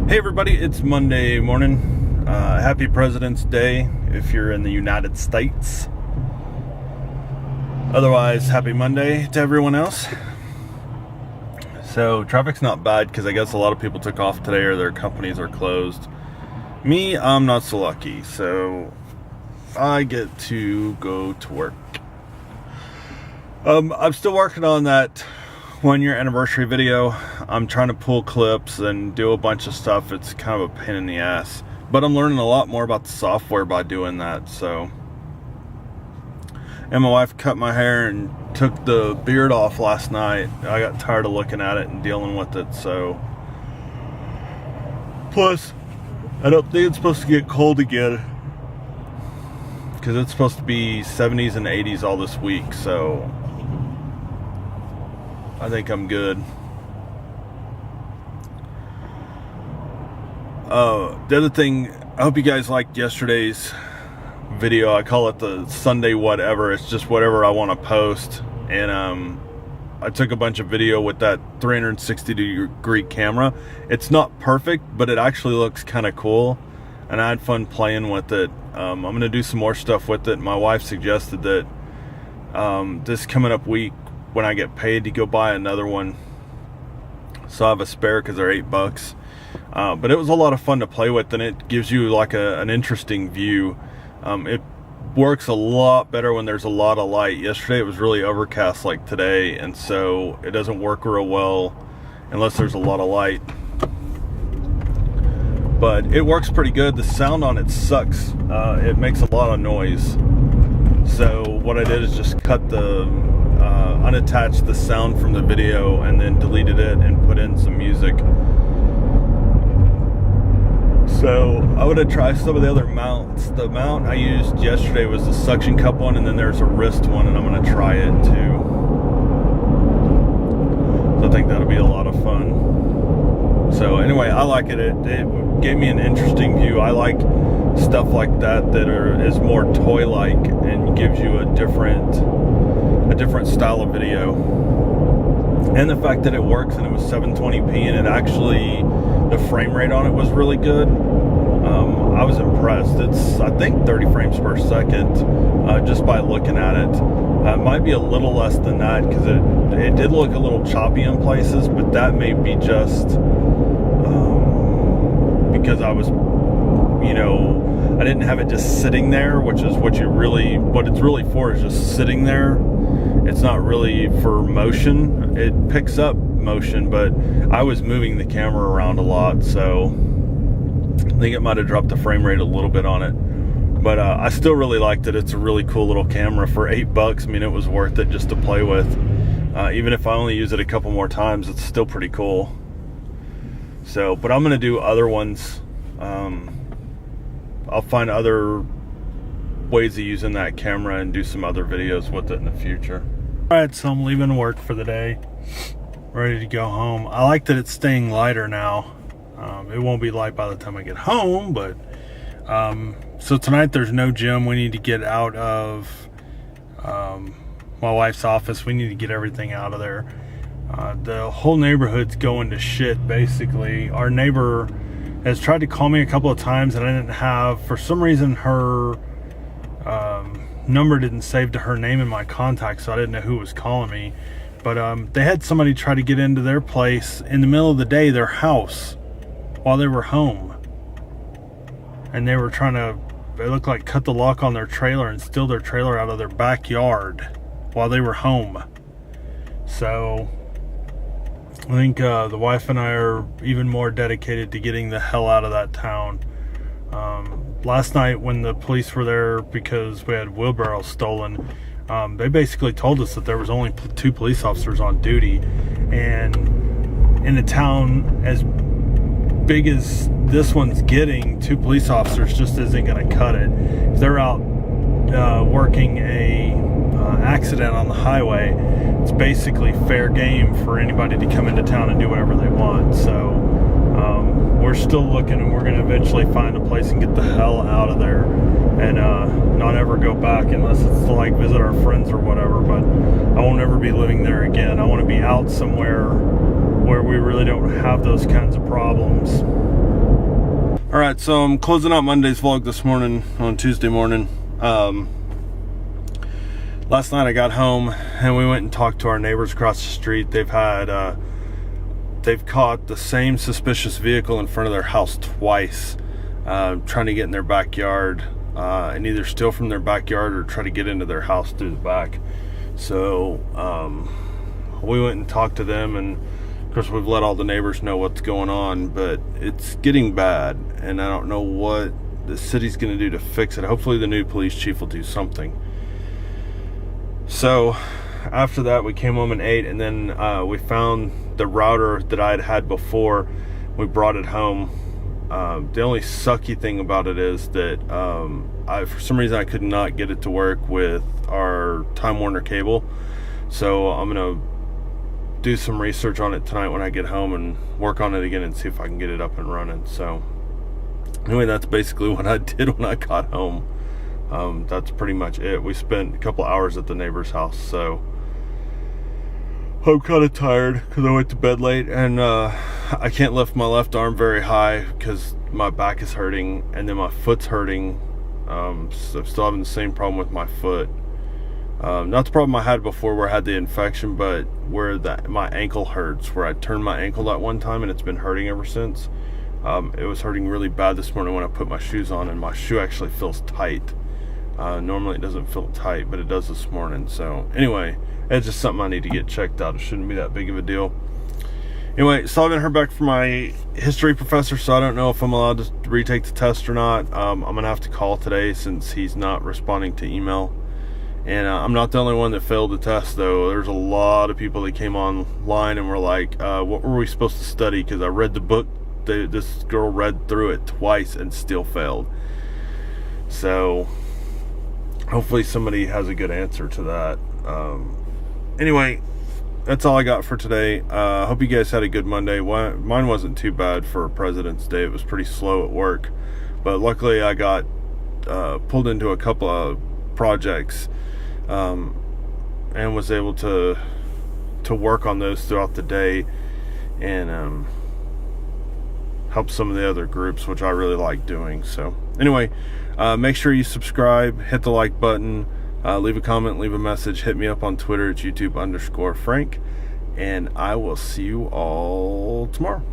Hey everybody, it's Monday morning. Happy President's Day if you're in the United States. Otherwise, happy Monday to everyone else. So traffic's not bad because I guess a lot of people took off today or their companies are closed. Me, I'm not so lucky, so I get to go to work. I'm still working on that 1-year anniversary video. I'm trying to pull clips and do a bunch of stuff. It's kind of a pain in the ass, but I'm learning a lot more about the software by doing that. So, and my wife cut my hair and took the beard off last night. I got tired of looking at it and dealing with it. So, plus I don't think it's supposed to get cold again because it's supposed to be 70s and 80s all this week. So I think I'm good. The other thing, I hope you guys liked yesterday's video. I call it the Sunday whatever. It's just whatever I want to post. And I took a bunch of video with that 360-degree camera. It's not perfect, but it actually looks kind of cool. And I had fun playing with it. I'm going to do some more stuff with it. My wife suggested that this coming up week, when I get paid, to go buy another one, so I have a spare because they're $8. But it was a lot of fun to play with, and it gives you like an interesting view. It works a lot better when there's a lot of light. Yesterday it was really overcast like today, and so it doesn't work real well unless there's a lot of light. But it works pretty good. The sound on it sucks. It makes a lot of noise. So what I did is just cut unattached the sound from the video and then deleted it and put in some music. So I would have tried some of the other mounts. The mount I used yesterday was the suction cup one, and then there's a wrist one, and I'm going to try it too. So I think that'll be a lot of fun. So anyway, I like it. It gave me an interesting view. I like stuff like that is more toy-like and gives you a different style of video. And the fact that it works and it was 720p and it actually, the frame rate on it was really good. I was impressed. It's, I think, 30 frames per second just by looking at it. It might be a little less than that because it did look a little choppy in places, but that may be just because I was, I didn't have it just sitting there, which is what it's really for, is just sitting there. It's not really for motion. It picks up motion, but I was moving the camera around a lot, so I think it might have dropped the frame rate a little bit on it. But I still really liked it. It's a really cool little camera for $8. I mean, it was worth it just to play with. Even if I only use it a couple more times, it's still pretty cool. So, but I'm going to do other ones. I'll find other ways of using that camera and do some other videos with it in the future. Alright, so I'm leaving work for the day, ready to go home. I like that it's staying lighter now. It won't be light by the time I get home, but so tonight there's no gym. We need to get out of my wife's office. We need to get everything out of there. The whole neighborhood's going to shit, basically. Our neighbor has tried to call me a couple of times, and I didn't have, for some reason, her number didn't save to her name in my contacts, so I didn't know who was calling me. But they had somebody try to get into their place in the middle of the day, their house, while they were home. And they were trying to, it looked like, cut the lock on their trailer and steal their trailer out of their backyard while they were home. So I think the wife and I are even more dedicated to getting the hell out of that town. Last night when the police were there because we had wheelbarrows stolen, they basically told us that there was only 2 police officers on duty. And in a town as big as this one's getting, 2 police officers just isn't going to cut it. If they're out working a accident on the highway, it's basically fair game for anybody to come into town and do whatever they want. So we're still looking, and we're going to eventually find a place and get the hell out of there and not ever go back unless it's to like visit our friends or whatever. But I won't ever be living there again. I want to be out somewhere where we really don't have those kinds of problems. Alright, so I'm closing out Monday's vlog this morning on Tuesday morning. Last night I got home and we went and talked to our neighbors across the street. They've caught the same suspicious vehicle in front of their house twice, trying to get in their backyard and either steal from their backyard or try to get into their house through the back. So we went and talked to them, and of course we've let all the neighbors know what's going on, but it's getting bad and I don't know what the city's going to do to fix it. Hopefully the new police chief will do something. So after that we came home and ate, and then we found the router that I had had before. We brought it home. The only sucky thing about it is that for some reason I could not get it to work with our Time Warner cable. So I'm gonna do some research on it tonight when I get home and work on it again and see if I can get it up and running. So anyway, that's basically what I did when I got home. That's pretty much it. We spent a couple hours at the neighbor's house, so I'm kind of tired because I went to bed late, and I can't lift my left arm very high because my back is hurting and then my foot's hurting. So I'm still having the same problem with my foot. Not the problem I had before where I had the infection, but where my ankle hurts, where I turned my ankle that one time and it's been hurting ever since. It was hurting really bad this morning when I put my shoes on, and my shoe actually feels tight. Normally it doesn't feel tight, but it does this morning. So anyway, it's just something I need to get checked out. It shouldn't be that big of a deal. Anyway, so I haven't heard back from my history professor, so I don't know if I'm allowed to retake the test or not. I'm going to have to call today since he's not responding to email. And I'm not the only one that failed the test, though. There's a lot of people that came online and were like, what were we supposed to study? Because I read the book. This girl read through it twice and still failed. So hopefully somebody has a good answer to that. Anyway, that's all I got for today. Hope you guys had a good Monday. Mine wasn't too bad for President's Day. It was pretty slow at work, but luckily I got pulled into a couple of projects and was able to work on those throughout the day and help some of the other groups, which I really like doing. So anyway, make sure you subscribe, hit the like button, leave a comment, leave a message, hit me up on Twitter at YouTube_Frank, and I will see you all tomorrow.